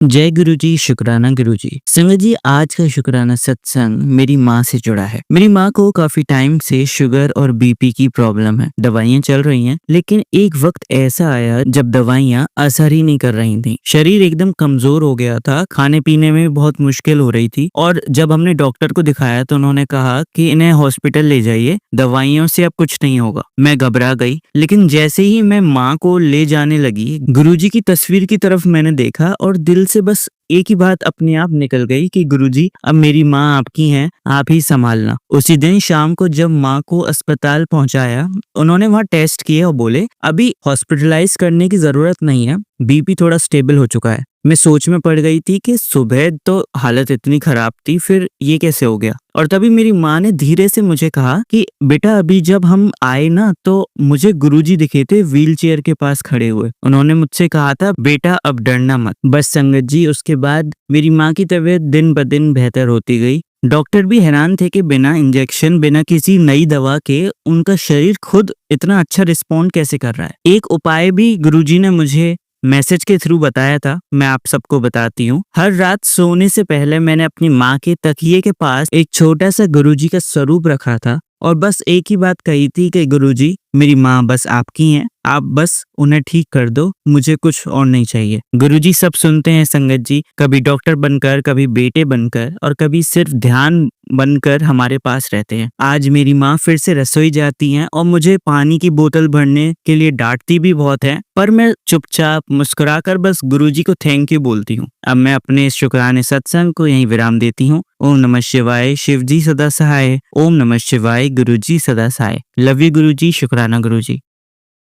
जय गुरुजी, शुक्राना गुरुजी। संगत जी, आज का शुक्राना सत्संग मेरी माँ से जुड़ा है। मेरी माँ को काफी टाइम से शुगर और बीपी की प्रॉब्लम है। दवाइयाँ चल रही हैं, लेकिन एक वक्त ऐसा आया जब दवाइयाँ असर ही नहीं कर रही थी। शरीर एकदम कमजोर हो गया था, खाने पीने में बहुत मुश्किल हो रही थी। और जब हमने डॉक्टर को दिखाया तो उन्होंने कहा कि इन्हें हॉस्पिटल ले जाइए, दवाइयों से अब कुछ नहीं होगा। मैं घबरा गई, लेकिन जैसे ही मैं माँ को ले जाने लगी, गुरुजी की तस्वीर की तरफ मैंने देखा और दिल से बस एक ही बात अपने आप निकल गई कि गुरुजी, अब मेरी माँ आपकी हैं, आप ही संभालना। उसी दिन शाम को जब माँ को अस्पताल पहुंचाया, उन्होंने वहाँ टेस्ट किए और बोले अभी हॉस्पिटलाइज करने की जरूरत नहीं है, बीपी थोड़ा स्टेबल हो चुका है। मैं सोच में पड़ गई थी कि सुबह तो हालत इतनी खराब थी, फिर ये कैसे हो गया। और तभी मेरी माँ ने धीरे से मुझे कहा कि बेटा, अभी जब हम आए ना तो मुझे गुरुजी दिखे थे व्हील चेयर के पास खड़े हुए। उन्होंने मुझसे कहा था बेटा अब डरना मत। बस संगत जी, उसके बाद मेरी माँ की तबीयत दिन ब दिन बेहतर होती गई। डॉक्टर भी हैरान थे कि बिना इंजेक्शन, बिना किसी नई दवा के उनका शरीर खुद इतना अच्छा रिस्पॉन्ड कैसे कर रहा है। एक उपाय भी गुरुजी ने मुझे मैसेज के थ्रू बताया था, मैं आप सबको बताती हूँ। हर रात सोने से पहले मैंने अपनी माँ के तकिए के पास एक छोटा सा गुरुजी का स्वरूप रखा था और बस एक ही बात कही थी कि गुरुजी, मेरी माँ बस आपकी हैं, आप बस उन्हें ठीक कर दो, मुझे कुछ और नहीं चाहिए। गुरुजी सब सुनते हैं संगत जी, कभी डॉक्टर बनकर, कभी बेटे बनकर और कभी सिर्फ ध्यान बनकर हमारे पास रहते हैं। आज मेरी माँ फिर से रसोई जाती हैं और मुझे पानी की बोतल भरने के लिए डांटती भी बहुत है, पर मैं चुपचाप मुस्कुराकर बस गुरुजी को थैंक यू बोलती हूँ। अब मैं अपने इस शुक्राने सत्संग को यहीं विराम देती हूँ। ओम नमः शिवाय, शिव जी सदा सहाय। ओम नमः शिवाय, गुरुजी सदा सहाय। लव यू गुरुजी, शुक्राना गुरुजी।